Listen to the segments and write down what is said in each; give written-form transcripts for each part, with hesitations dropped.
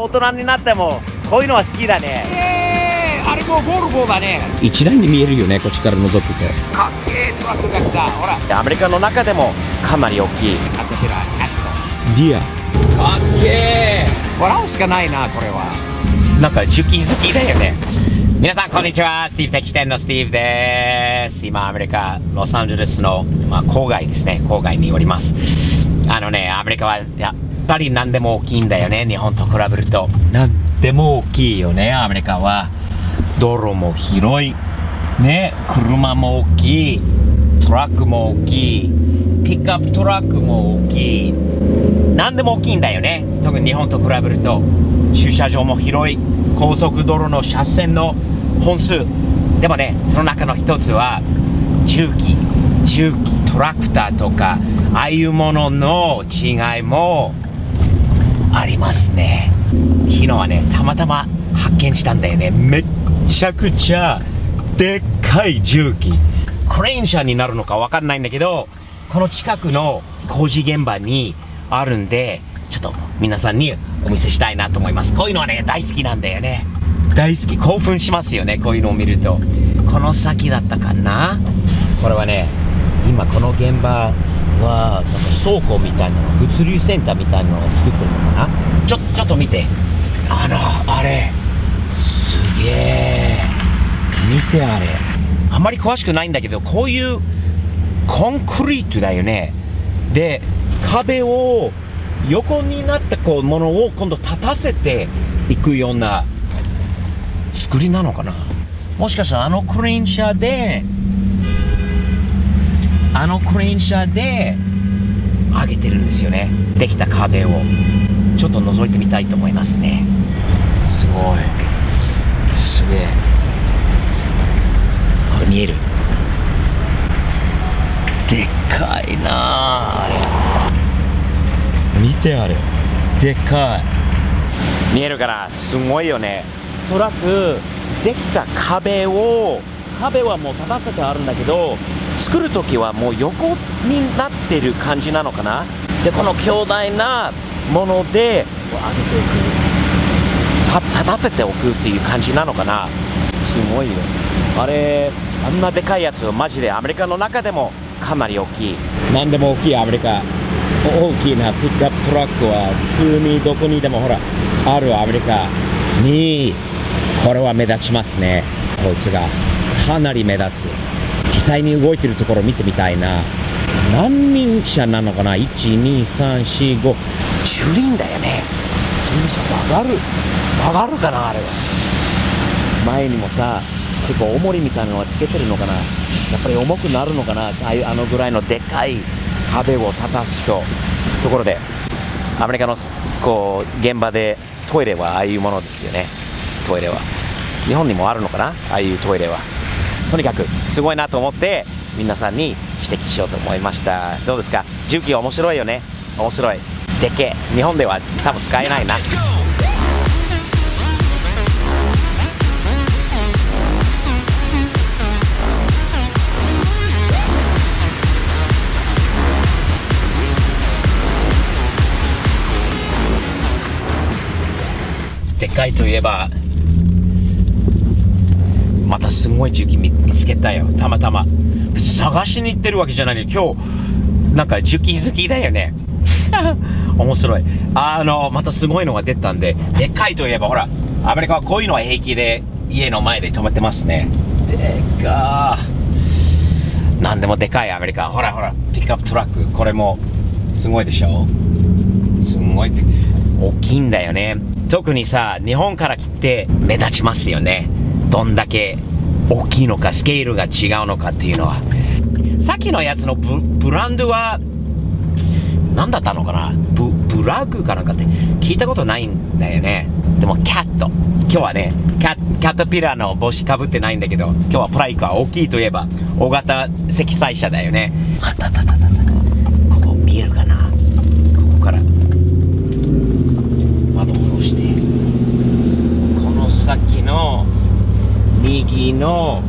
大人になってもこういうのは好きだね。あれもボルボだね。一覧に見えるよね、こっちから覗くと。かっけえトラックが来た。ほらアメリカの中でもかなり大きいカタピラーキャッディア。ト。かっけえ。笑うしかないなこれは。なんか樹木好きだよね。皆さんこんにちは、スティーブ的視点のスティーブです。今アメリカロサンゼルスの、郊外ですね、郊外におります。アメリカはやっぱり何でも大きいんだよね、日本と比べると。何でも大きいよね、アメリカは。道路も広いね、車も大きい、トラックも大きい、ピックアップトラックも大きい、何でも大きいんだよね。特に日本と比べると駐車場も広い、高速道路の車線の本数。でもね、その中の一つは重機トラクターとかああいうものの違いもありますね。昨日はね、たまたま発見したんだよね。めっちゃくちゃでっかい重機、クレーン車になるのかわかんないんだけど、この近くの工事現場にあるんで、ちょっと皆さんにお見せしたいなと思います。こういうのはね、大好きなんだよね。大好き、興奮しますよね、こういうのを見ると。この先だったかな、これはね、今この現場はなんか倉庫みたいなの、物流センターみたいなのを作ってるのかな。ちょっと見て、あれすげえ、見てあれ。あんまり詳しくないんだけど、こういうコンクリートだよね。で、壁を横になったこうものを今度立たせていくような作りなのかな。もしかしたらクレーン車で上げてるんですよね、できた壁を。ちょっと覗いてみたいと思いますね。すごい、すげえ。これ見える、でっかいなあれ。見てあれ、でっかい。見えるから、すごいよね。おそらくできた壁はもう立たせてあるんだけど、作るときはもう横になってる感じなのかな。で、この強大なもので上げておく、立たせておくっていう感じなのかな。すごいよ。あんなでかいやつはマジでアメリカの中でもかなり大きい。何でも大きいアメリカ。大きなピックアップトラックは普通にどこにでもほらあるアメリカに、これは目立ちますね。こいつがかなり目立つ。実際に動いてるところ見てみたいな。何輪車なのかな。 1,2,3,4,5 10輪だよね。10輪車曲がるかな。あれは前にもさ、結構重りみたいなのはつけてるのかな。やっぱり重くなるのかな、あのぐらいのでかい壁を立たすと。ところでアメリカのこう現場でトイレはああいうものですよね。トイレは日本にもあるのかな、ああいうトイレは。とにかくすごいなと思って皆さんに指摘しようと思いました。どうですか、重機面白いよね。面白い、でっけえ。日本では多分使えないな。でっかいといえば、またすごい重機 見つけたよ、たまたま。別に探しに行ってるわけじゃないのに、今日なんか重機好きだよね。面白い。またすごいのが出たんで。でっかいといえばほら、アメリカはこういうのは平気で家の前で止めてますね。でかー、なんでもでかいアメリカ。ほらピックアップトラック、これもすごいでしょ。すごい大きいんだよね。特にさ、日本から来て目立ちますよね。どんだけ大きいのか、スケールが違うのかっていうのは。さっきのやつのブランドは何だったのかな。ブラッグかなんかって聞いたことないんだよね。でもキャット、今日はねキャタピラーの帽子かぶってないんだけど、今日はプライクは大きいといえば大型積載車だよね。あったここ見えるかな。ここから窓を下ろして、この先の右の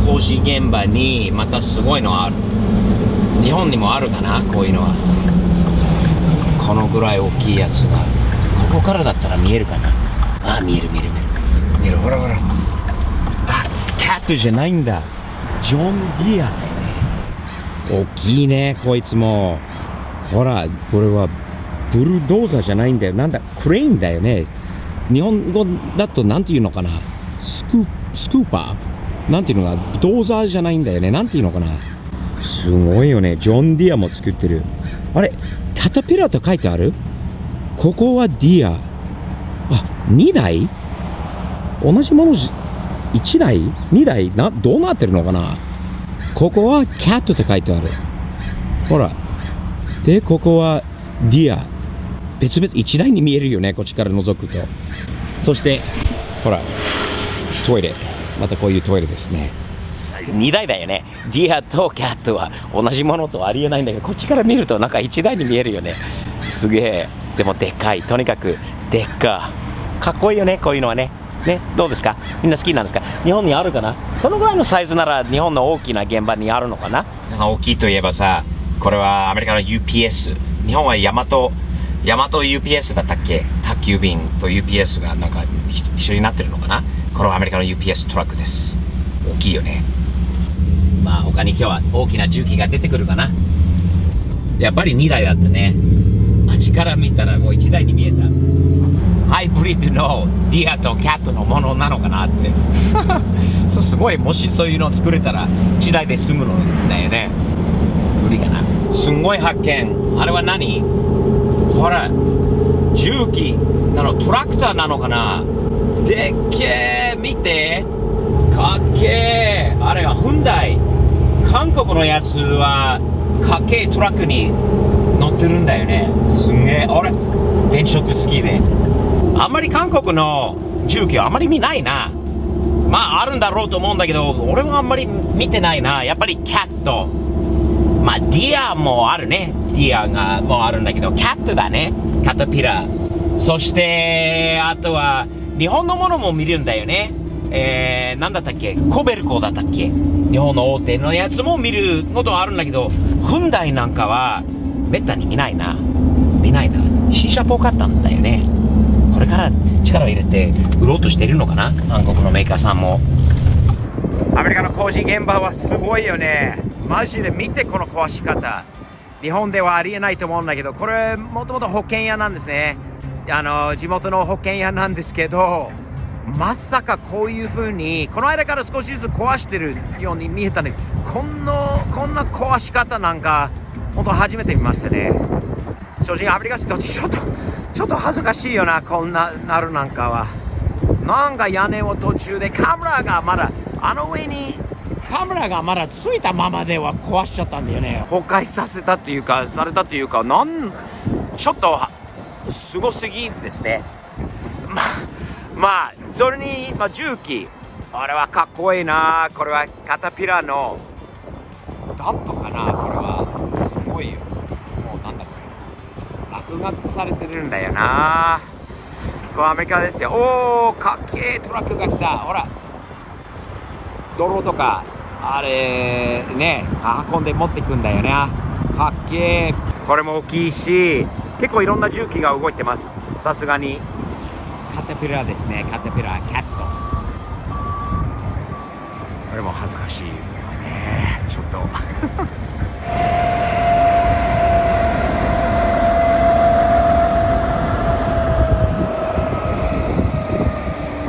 工事現場にまたすごいのある。日本にもあるかな、こういうのは。このぐらい大きいやつがここからだったら見えるかな。あ、見える。ほら。あ、キャットじゃないんだ。ジョン・ディアだよね。大きいね、こいつも。ほら、これはブルドーザーじゃないんだよ。なんだ、クレーンだよね。日本語だとなんていうのかな。スクーパーなんていうのかな。ドーザーじゃないんだよね。なんていうのかな。すごいよね。ジョン・ディアも作ってる。あれ、カタピラと書いてある？ここはディア。あ、2台？同じもの1台 ?2 台どうなってるのかな。ここはキャットって書いてある。ほら。で、ここはディア。別々1台に見えるよね、こっちから覗くと。そして、ほら、トイレ。またこういうトイレですね。2台だよね。ディアとキャットは同じものとありえないんだけど、こっちから見るとなんか1台に見えるよね。すげえ。でもでっかい。とにかくでっか。かっこいいよね、こういうのはね。ね、どうですか？みんな好きなんですか？日本にあるかな？そのぐらいのサイズなら日本の大きな現場にあるのかな？皆さん大きいといえばさ、これはアメリカの UPS。日本はヤマト UPS だったっけ？宅急便と UPS がなんか一緒になってるのかな？これはアメリカの UPS トラックです。大きいよね。まあ他に今日は大きな重機が出てくるかな。やっぱり2台だったね。あっちから見たらもう1台に見えた。ハイブリッドのディアとキャットのものなのかなってそう、すごい。もしそういうのを作れたら1台で済むのだよね。無理かな。すんごい発見。あれは何？ほら、重機なの？トラクターなのかな？でっけー。見て、かっけー。あれはフンダイ。韓国のやつはかっけートラックに乗ってるんだよね。すんげー。あれ、電飾付きで。あんまり韓国の重機はあんまり見ないな。まああるんだろうと思うんだけど、俺もあんまり見てないな。やっぱりキャット。まあディアもあるね。ディアがもうあるんだけど、キャットだね。カタピラ。そしてあとは日本のものも見るんだよね。なんだったっけ？コベルコだったっけ？日本の大手のやつも見ることはあるんだけど、フンダイなんかはめったに見ないな。新車っぽかったんだよね。これから力を入れて売ろうとしているのかな、韓国のメーカーさんも。アメリカの工事現場はすごいよね。マジで見て、この壊し方。日本ではありえないと思うんだけど、これもともと保険屋なんですね。地元の保険屋なんですけど、まさかこういう風にこの間から少しずつ壊してるように見えたね。こんな壊し方なんか本当初めて見ましたね。正直アメリカ人ちょっと恥ずかしいよな、こんななるなんかは。なんか屋根を途中でカメラがまだ上にカメラがまだついたままでは壊しちゃったんだよね。崩壊されたっていうかちょっとすごすぎですね。まあそれに、重機、あれはかっこいいな。これはカタピラのダンプかな。これはすごいよ。もうなんだこれ、落書きされてるんだよな。これアメリカですよ。おー、かっけートラックが来た。ほら、泥とかあれね、運んで持ってくんだよね。かっけー。これも大きいし、結構いろんな重機が動いてます。さすがにカタピラですね。カタピラキャット。これも恥ずかしいよね、ちょっと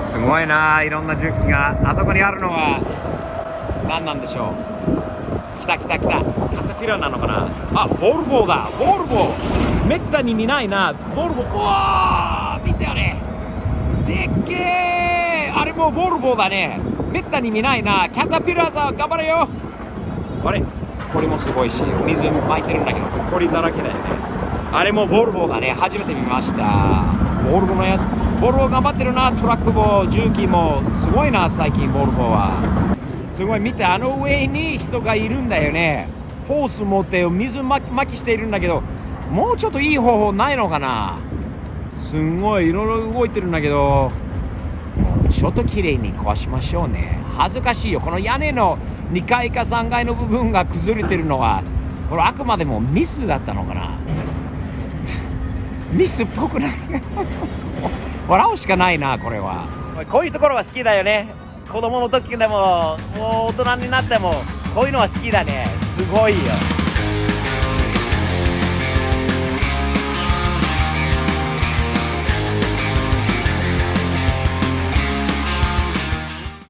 すごいな。いろんな重機があそこにあるのは何なんでしょう。来たカタピラなのかな。あ、ボルボだ。ボルボめったに見ないな。ボルボ、うわー、見てあれ、でっけー。あれもボルボだね。めったに見ないな。キャタピラさん頑張れよ。あれ、これもすごいし、水撒いてるんだけどこれだらけだよね。あれもボルボだね。初めて見ました。ボルボのやつ、ボルボ頑張ってるな。トラックも重機もすごいな。最近ボルボはすごい。見て、あの上に人がいるんだよね。ホース持って水まきしているんだけど、もうちょっといい方法ないのかな。すんごいいろいろ動いてるんだけど、もうちょっと綺麗に壊しましょうね。恥ずかしいよ。この屋根の2階か3階の部分が崩れてるのは、これあくまでもミスだったのかなミスっぽくない笑うしかないな、これは。こういうところは好きだよね。子供の時でも、もう大人になっても、こういうのは好きだね。すごいよ。